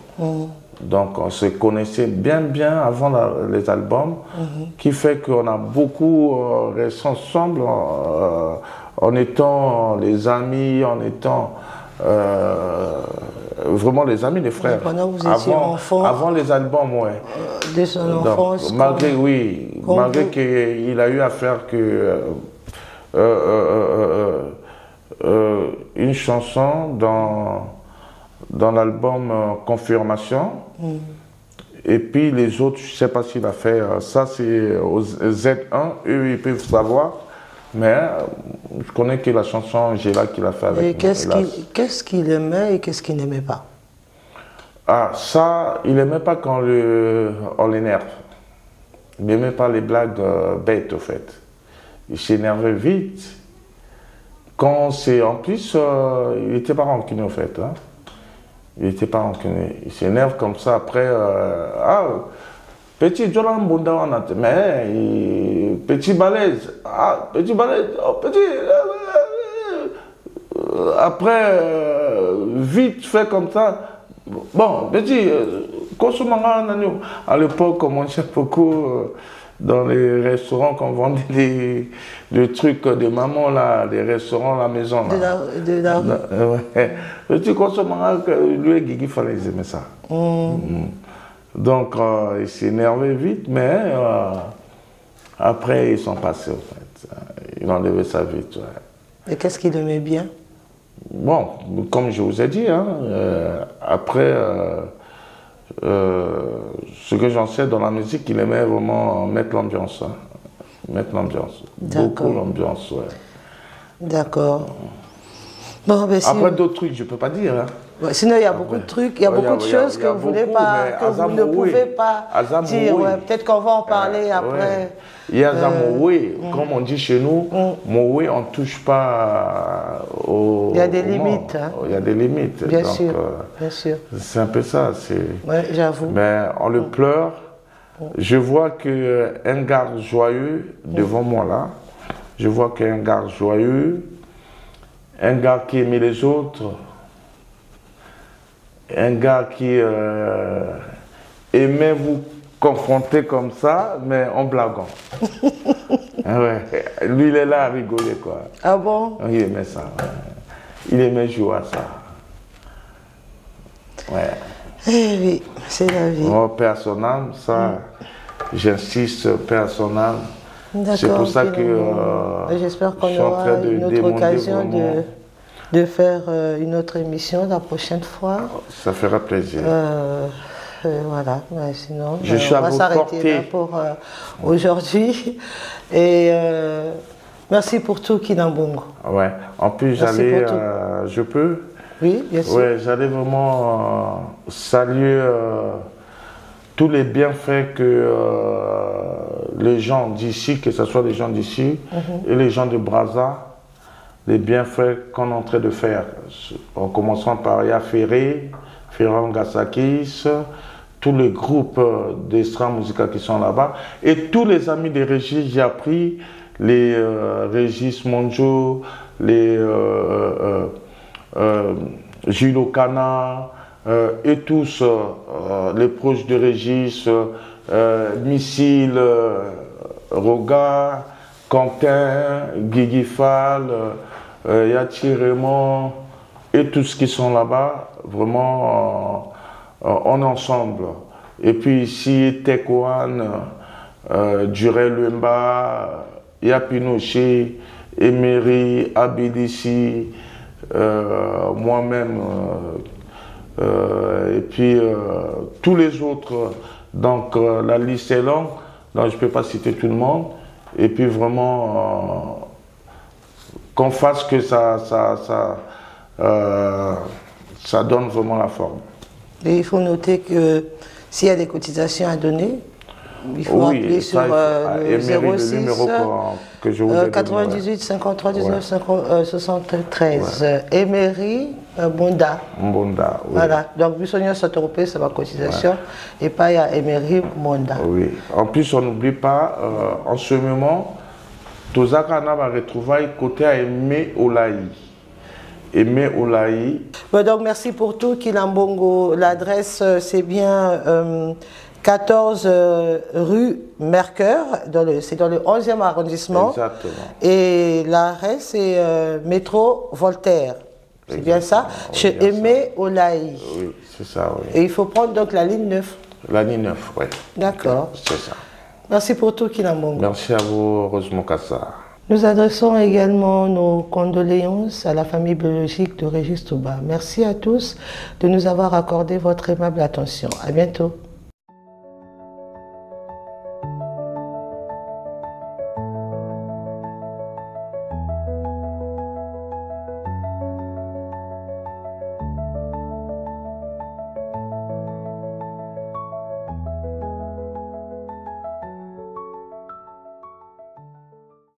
Speaker 2: Donc on se connaissait bien avant les albums, qui fait qu'on a beaucoup resté ensemble en étant les amis, en étant vraiment les amis, les frères.
Speaker 1: Pendant que vous étiez enfant,
Speaker 2: avant les albums, ouais.
Speaker 1: Dès son enfance.
Speaker 2: Malgré, oui, malgré qu'il a eu à faire que une chanson dans l'album Confirmation. Et puis les autres, je ne sais pas s'il a fait ça, c'est aux Z1, eux ils peuvent savoir. Mais je connais que la chanson Angela qu'il a fait avec
Speaker 1: nous. Qu'est-ce qu'il aimait et qu'est-ce qu'il n'aimait pas?
Speaker 2: Ah, ça, il n'aimait pas quand on l'énerve. Il n'aimait pas les blagues bêtes, au fait. Il s'énervait vite. Quand c'est... En plus, il n'était pas rancunier, au fait. Hein. Il n'était pas rancunier. Il s'énerve comme ça, après... ah, petit Jolan Bunda, mais petit balèze. Ah, petit balèze. Oh, petit... Après, vite fait comme ça. Bon, petit, à l'époque, on mangeait beaucoup dans les restaurants, qu'on vendait des trucs de maman, là, des restaurants à la maison. Là. Petit, lui et Guigui, il fallait aimer ça. Donc, il s'énervait vite, mais après, ils sont passés, en fait. Ils ont enlevé ça vite. Ouais.
Speaker 1: Et qu'est-ce qu'il aimait bien?
Speaker 2: Bon, comme je vous ai dit, hein, après, ce que j'en sais dans la musique, il aimait vraiment mettre l'ambiance. Hein, mettre l'ambiance. Beaucoup l'ambiance, ouais.
Speaker 1: D'accord. Bon, ben,
Speaker 2: après, d'autres trucs, je ne peux pas dire. Hein.
Speaker 1: Ouais, sinon, il y a beaucoup de trucs, il y a beaucoup de choses que vous ne pouvez pas dire. Ouais, peut-être qu'on va en parler après.
Speaker 2: Ouais. Il y a Moué, comme on dit chez nous, Moué, on ne touche pas au...
Speaker 1: Il y a des limites. Hein.
Speaker 2: Il y a des limites.
Speaker 1: Bien sûr, bien sûr.
Speaker 2: C'est un peu ça.
Speaker 1: Oui, j'avoue.
Speaker 2: Mais on le pleure. Je vois qu'un gars joyeux devant moi là, je vois qu'un gars joyeux, un gars qui aimait les autres, un gars qui aimait vous confronter comme ça, mais en blaguant. Ouais. Lui, il est là à rigoler, quoi.
Speaker 1: Ah bon?
Speaker 2: Il aimait ça. Ouais. Il aimait jouer à ça. Ouais.
Speaker 1: Eh oui, c'est la vie.
Speaker 2: Oh, personnel, ça, j'insiste, personnel. C'est pour ça que
Speaker 1: j'espère qu'on aura une autre occasion de faire une autre émission la prochaine fois.
Speaker 2: Ça fera plaisir.
Speaker 1: Voilà, mais sinon,
Speaker 2: je suis
Speaker 1: on va s'arrêter là pour aujourd'hui. Et merci pour tout, Kinambongo.
Speaker 2: Ouais, en plus, j'allais, je peux?
Speaker 1: Oui, bien sûr.
Speaker 2: Ouais, j'allais vraiment saluer tous les bienfaits que les gens d'ici, que ce soit les gens d'ici et les gens de Brazza, les bienfaits qu'on est en train de faire. En commençant par Yafere, Ferran Gassakis, tous les groupes d'Extra Musica qui sont là-bas, et tous les amis des Régis. J'ai appris les Régis Monjo, les Gilles Ocana, et tous les proches de Régis, Missile, Roga, Quentin, Guigui Fall, Yati Raymond, et tous qui sont là-bas, vraiment, on est ensemble. Et puis ici, Tekouane, Durel Lumba, Yapinouché, Emery, Abidissi, moi-même, et puis tous les autres. Donc la liste est longue, donc je ne peux pas citer tout le monde. Et puis vraiment, qu'on fasse que ça donne vraiment la forme.
Speaker 1: Et il faut noter que s'il y a des cotisations à donner, il faut appeler sur le 06
Speaker 2: le numéro que je vous ai
Speaker 1: 98 53 19 73. Emery Bonda.
Speaker 2: Bonda, oui.
Speaker 1: Voilà, donc Bussonio Sotoropé, c'est ma cotisation, et pas il y a Emery Bonda.
Speaker 2: Oui, en plus on n'oublie pas, en ce moment, Tozaka va retrouver côté à Aimé Olaï. Aimé Oulaï.
Speaker 1: Donc merci pour tout, Kilambongo. L'adresse, c'est bien 14 rue Mercœur, c'est dans le 11e arrondissement.
Speaker 2: Exactement.
Speaker 1: Et l'arrêt, c'est métro Voltaire. C'est bien ça? Chez Aimé Oulaï.
Speaker 2: Oui, c'est ça, oui.
Speaker 1: Et il faut prendre donc la ligne 9.
Speaker 2: La ligne 9, oui.
Speaker 1: D'accord.
Speaker 2: C'est ça.
Speaker 1: Merci pour tout, Kilambongo.
Speaker 2: Merci à vous, Rosemont Kassa.
Speaker 1: Nous adressons également nos condoléances à la famille biologique de Régis Touba. Merci à tous de nous avoir accordé votre aimable attention. À bientôt.